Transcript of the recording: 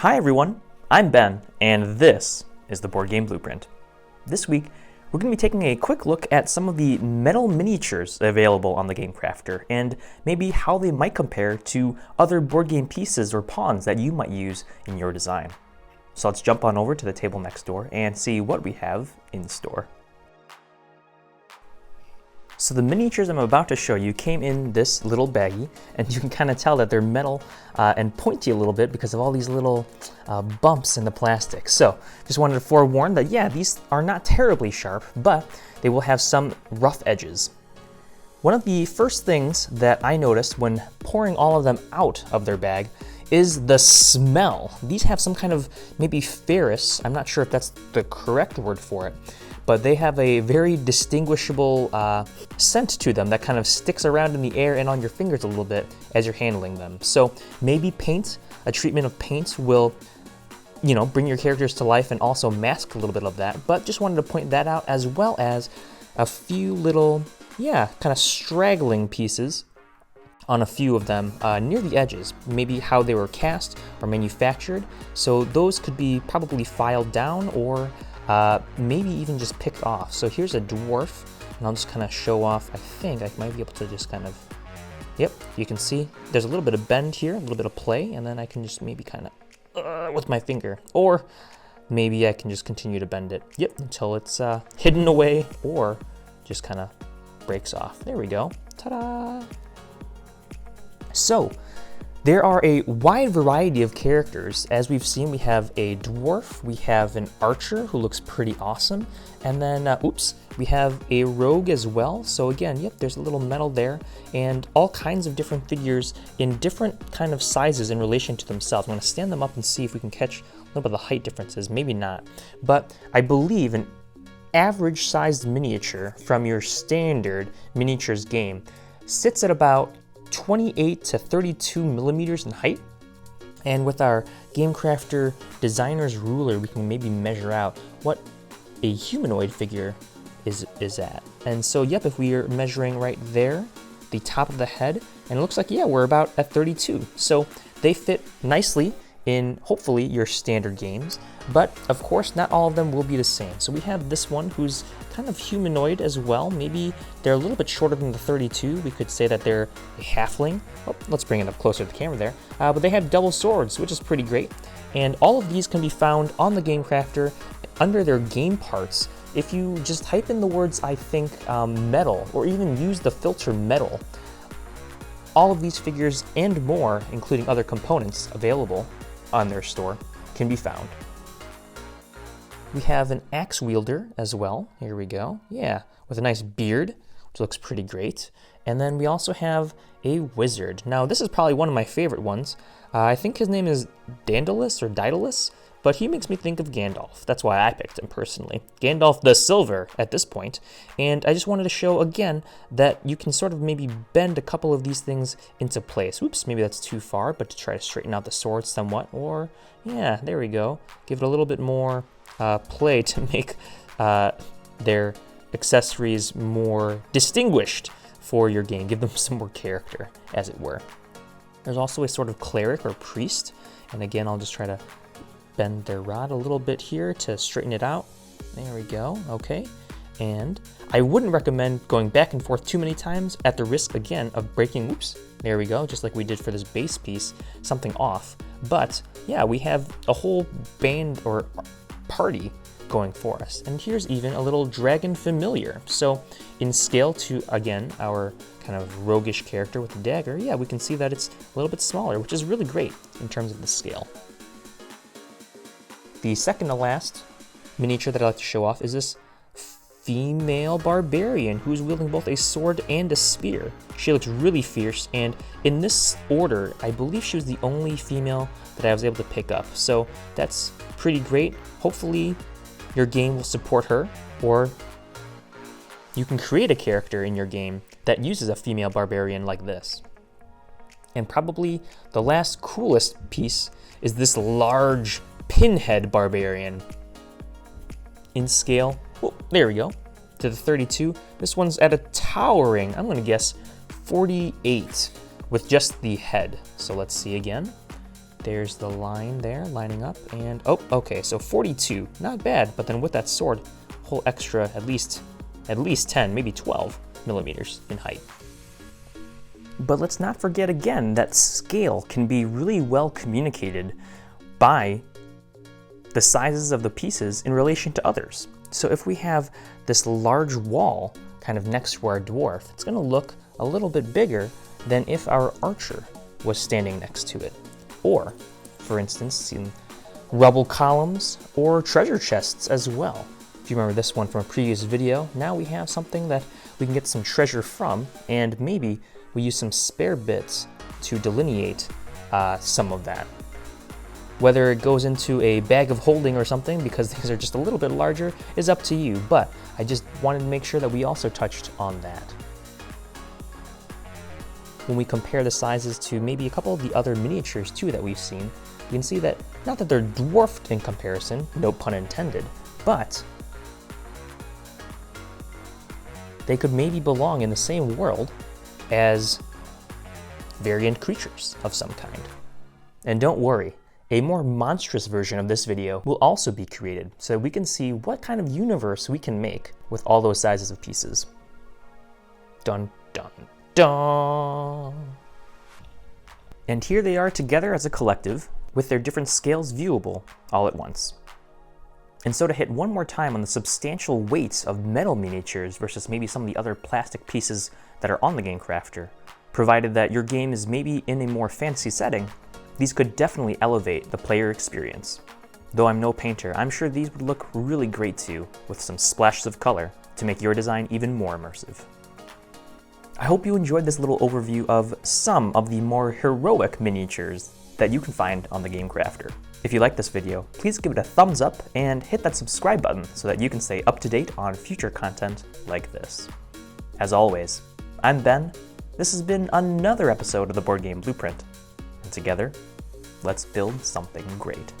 Hi everyone, I'm Ben, and this is the Board Game Blueprint. This week, we're going to be taking a quick look at some of the metal miniatures available on the Game Crafter, and maybe how they might compare to other board game pieces or pawns that you might use in your design. So let's jump on over to the table next door and see what we have in store. So the miniatures I'm about to show you came in this little baggie, and you can kind of tell that they're metal and pointy a little bit because of all these little bumps in the plastic. So just wanted to forewarn that, yeah, these are not terribly sharp, but they will have some rough edges. One of the first things that I noticed when pouring all of them out of their bag is the smell. These have some kind of maybe ferrous, I'm not sure if that's the correct word for it, but they have a very distinguishable scent to them that kind of sticks around in the air and on your fingers a little bit as you're handling them. So maybe paint, a treatment of paint will, bring your characters to life and also mask a little bit of that, but just wanted to point that out, as well as a few little, kind of straggling pieces on a few of them near the edges, maybe how they were cast or manufactured. So those could be probably filed down or maybe even just picked off. So here's a dwarf, and I'll just kind of show off. I think I might be able to just kind of, yep, you can see there's a little bit of bend here, a little bit of play, and then I can just maybe kind of with my finger, or maybe I can just continue to bend it, yep, until it's hidden away or just kind of breaks off. There we go, ta-da! So there are a wide variety of characters. As we've seen, we have a dwarf, we have an archer who looks pretty awesome, and then, we have a rogue as well. So again, yep, there's a little metal there, and all kinds of different figures in different kind of sizes in relation to themselves. I'm gonna stand them up and see if we can catch a little bit of the height differences, maybe not. But I believe an average sized miniature from your standard miniatures game sits at about 28 to 32 millimeters in height. And with our Game Crafter designer's ruler, we can maybe measure out what a humanoid figure is at. And so, yep, if we are measuring right there, the top of the head, and it looks like, yeah, we're about at 32. So they fit nicely in, hopefully, your standard games. But of course, not all of them will be the same. So we have this one who's kind of humanoid as well. Maybe they're a little bit shorter than the 32. We could say that they're a halfling. Oh, let's bring it up closer to the camera there. But they have double swords, which is pretty great. And all of these can be found on the Game Crafter under their game parts. If you just type in the words, I think, metal, or even use the filter metal, all of these figures and more, including other components available on their store, can be found. We have an axe wielder as well. Here we go. Yeah, with a nice beard, which looks pretty great. And then we also have a wizard. Now, this is probably one of my favorite ones. I think his name is Daedalus or Daedalus, but he makes me think of Gandalf. That's why I picked him personally. Gandalf the Silver at this point. And I just wanted to show again that you can sort of maybe bend a couple of these things into place. Oops, maybe that's too far, but to try to straighten out the sword somewhat. Or, yeah, there we go. Give it a little bit more play to make their accessories more distinguished for your game. Give them some more character, as it were. There's also a sort of cleric or priest, and again, I'll just try to bend their rod a little bit here to straighten it out. There we go, okay. And I wouldn't recommend going back and forth too many times at the risk, again, of breaking, oops, there we go, just like we did for this base piece, something off. But yeah, we have a whole band or party going for us. And here's even a little dragon familiar. So in scale to, again, our kind of roguish character with the dagger, yeah, we can see that it's a little bit smaller, which is really great in terms of the scale. The second to last miniature that I like to show off is this female barbarian who's wielding both a sword and a spear. She looks really fierce, and in this order, I believe she was the only female that I was able to pick up. So that's pretty great. Hopefully your game will support her, or you can create a character in your game that uses a female barbarian like this. And probably the last coolest piece is this large Pinhead barbarian. In scale, oh, there we go, to the 32. This one's at a towering, I'm gonna guess, 48 with just the head. So let's see again. There's the line there, lining up, and oh, okay, so 42, not bad, but then with that sword, whole extra, at least 10, maybe 12 millimeters in height. But let's not forget again that scale can be really well communicated by the sizes of the pieces in relation to others. So if we have this large wall kind of next to our dwarf, it's gonna look a little bit bigger than if our archer was standing next to it. Or, for instance, in rubble columns or treasure chests as well. If you remember this one from a previous video, now we have something that we can get some treasure from, and maybe we use some spare bits to delineate some of that. Whether it goes into a bag of holding or something, because these are just a little bit larger, is up to you, but I just wanted to make sure that we also touched on that. When we compare the sizes to maybe a couple of the other miniatures too that we've seen, you can see that, not that they're dwarfed in comparison, no pun intended, but they could maybe belong in the same world as variant creatures of some kind. And don't worry, a more monstrous version of this video will also be created so we can see what kind of universe we can make with all those sizes of pieces. Dun dun dun! And here they are together as a collective, with their different scales viewable all at once. And so to hit one more time on the substantial weight of metal miniatures versus maybe some of the other plastic pieces that are on the Game Crafter, provided that your game is maybe in a more fantasy setting, these could definitely elevate the player experience. Though I'm no painter, I'm sure these would look really great too, with some splashes of color to make your design even more immersive. I hope you enjoyed this little overview of some of the more heroic miniatures that you can find on the Game Crafter. If you like this video, please give it a thumbs up and hit that subscribe button so that you can stay up to date on future content like this. As always, I'm Ben. This has been another episode of the Board Game Blueprint. And together, let's build something great.